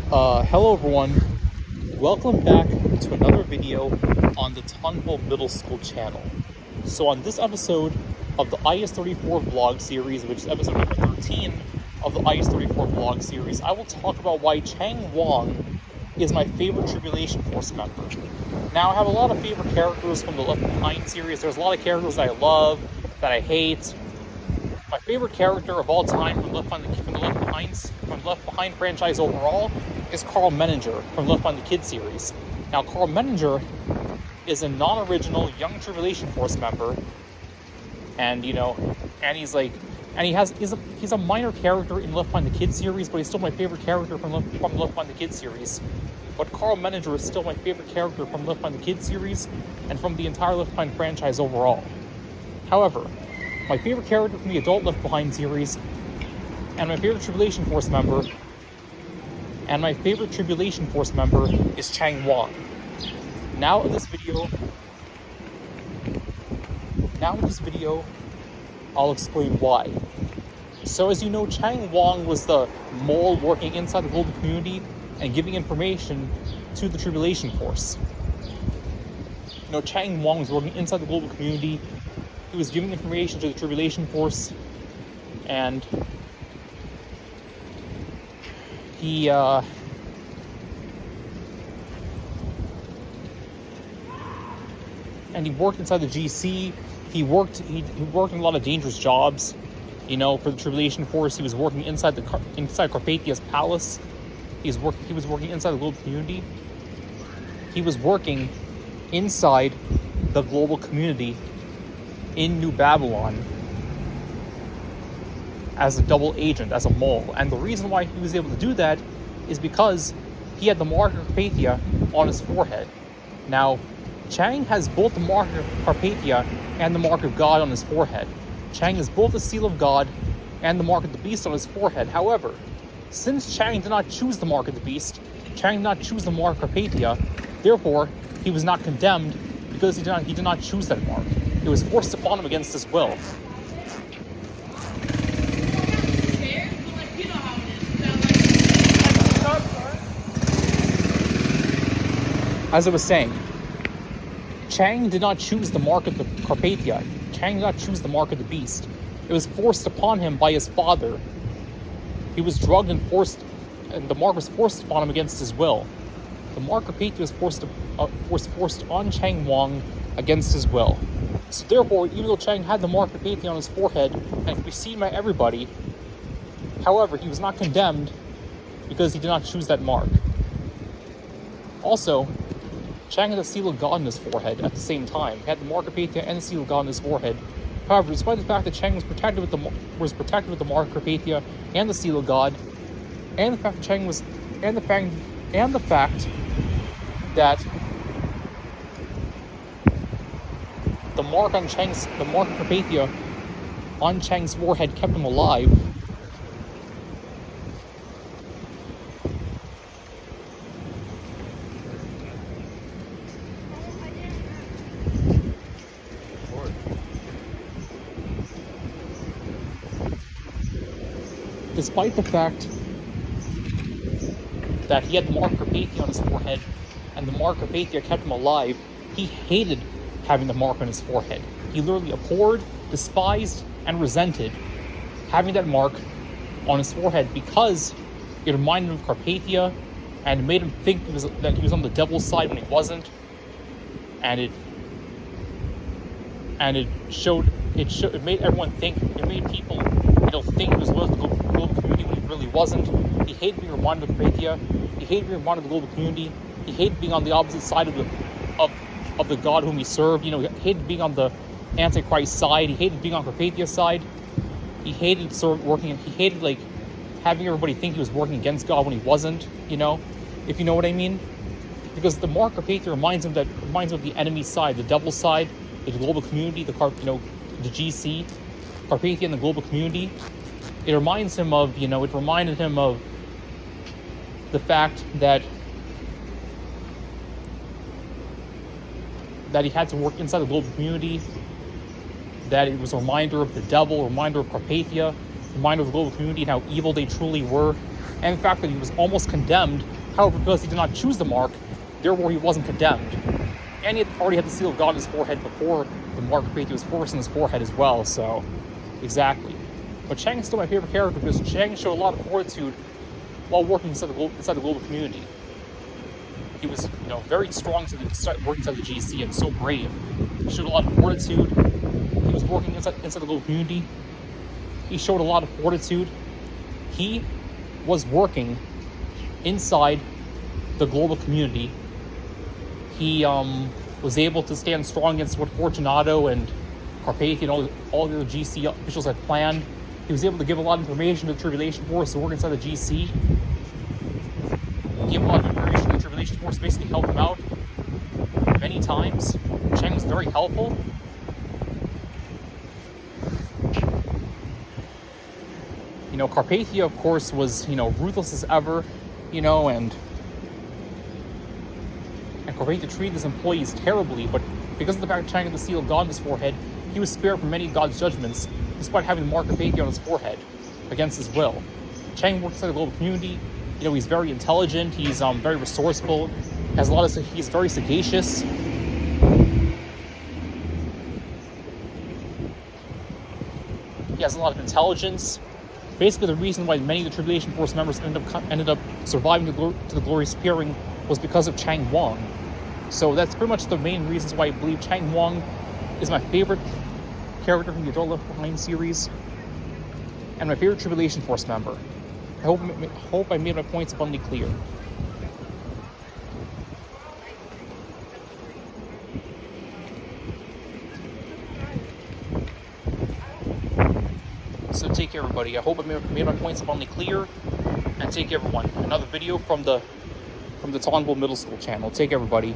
Hello everyone, welcome back to another video on the Tonville Middle School channel. So on this episode of the IS34 vlog series, which is episode number 13 of the IS34 vlog series, I will talk about why Chang Wong is my favorite Tribulation Force member. Now, I have a lot of favorite characters from the Left Behind series. There's a lot of characters that I love, that I hate. My favorite character of all time from the Left Behind franchise overall is Carl Menninger from Left Behind the Kids series. Now, Carl Menninger is a non-original young Tribulation Force member, and he's a minor character in Left Behind the Kids series, but he's still my favorite character from Left Behind the Kids series. But Carl Menninger is still my favorite character from Left Behind the Kids series and from the entire Left Behind franchise overall. However, my favorite character from the adult Left Behind series, and my favorite Tribulation Force member, is Chang Wong. Now in this video, I'll explain why. So as you know, Chang Wong was the mole working inside the global community and giving information to the Tribulation Force. Chang Wong was working inside the global community. He was giving information to the Tribulation Force, and he worked inside the GC. He worked in a lot of dangerous jobs. For the Tribulation Force, he was working inside Carpathia's palace. He was working inside the global community. He was working inside the global community in New Babylon as a double agent, as a mole. And the reason why he was able to do that is because he had the mark of Carpathia on his forehead. Now, Chang has both the mark of Carpathia and the mark of God on his forehead. Chang has both the seal of God and the mark of the beast on his forehead. However, since Chang did not choose the mark of the beast, Chang did not choose the mark of Carpathia, therefore, he was not condemned because he did not choose that mark. It was forced upon him against his will. As I was saying, Chang did not choose the mark of the Carpathia. Chang did not choose the mark of the beast. It was forced upon him by his father. He was drugged and forced, and the mark was forced upon him against his will. The mark of Carpathia was forced on Chang Wong against his will. So therefore, even though Chang had the mark of Carpathia on his forehead and could be seen by everybody, however, he was not condemned because he did not choose that mark. Also, Chang had the seal of God on his forehead at the same time. He had the mark of Carpathia and the seal of God on his forehead. However, despite the fact that Chang was protected with the mark of Carpathia and the seal of God, and the fact that the mark of Carpathia on Chang's forehead kept him alive, despite the fact that he had the mark of Carpathia on his forehead and the mark of Carpathia kept him alive, he hated having the mark on his forehead. He literally abhorred, despised, and resented having that mark on his forehead because it reminded him of Carpathia and made him think that he was on the devil's side when he wasn't. And it made everyone think, it made people think he was loyal to the global community when he really wasn't. He hated being reminded of Carpathia. He hated being reminded of the global community. He hated being on the opposite side of the God whom he served. He hated being on the Antichrist side. He hated being on Carpathia's side. He hated having everybody think he was working against God when he wasn't, if you know what I mean. Because the mark of Carpathia reminds him of the enemy side, the devil's side, the global community, the GC, Carpathia and the global community. It reminded him of the fact that he had to work inside the global community, that it was a reminder of the devil, a reminder of Carpathia, a reminder of the global community and how evil they truly were, and the fact that he was almost condemned However, because he did not choose the mark, therefore he wasn't condemned. And he had already had the seal of God on his forehead before the mark of Carpathia was forced on his forehead as well, so exactly. But Chang is still my favorite character because Chang showed a lot of fortitude while working inside the global community. He was, very strong working inside the GC and so brave. He showed a lot of fortitude. He was working inside the global community. He showed a lot of fortitude. He was working inside the global community. He was able to stand strong against what Fortunato and Carpathia and all the other GC officials had planned. He was able to give a lot of information to the Tribulation Force to work inside the GC. He gave a lot of information to the Tribulation Force, basically helped him out many times. Chang was very helpful. Carpathia, of course, was, ruthless as ever, and Carpathia treated his employees terribly, but because of the fact that Chang had the seal of God on his forehead, he was spared from many of God's judgments, despite having the mark of Carpathia on his forehead, against his will. Chang works inside the global community. He's very intelligent, he's very resourceful, he's very sagacious. He has a lot of intelligence. Basically, the reason why many of the Tribulation Force members ended up surviving to the glorious appearing was because of Chang Wong. So that's pretty much the main reasons why I believe Chang Wong is my favorite character from the Adult Left Behind series and my favorite Tribulation Force member. I hope I made my points abundantly clear. So take care, everybody. I hope I made my points abundantly clear. And take care, everyone. Another video from the Taunville Middle School channel. Take care, everybody.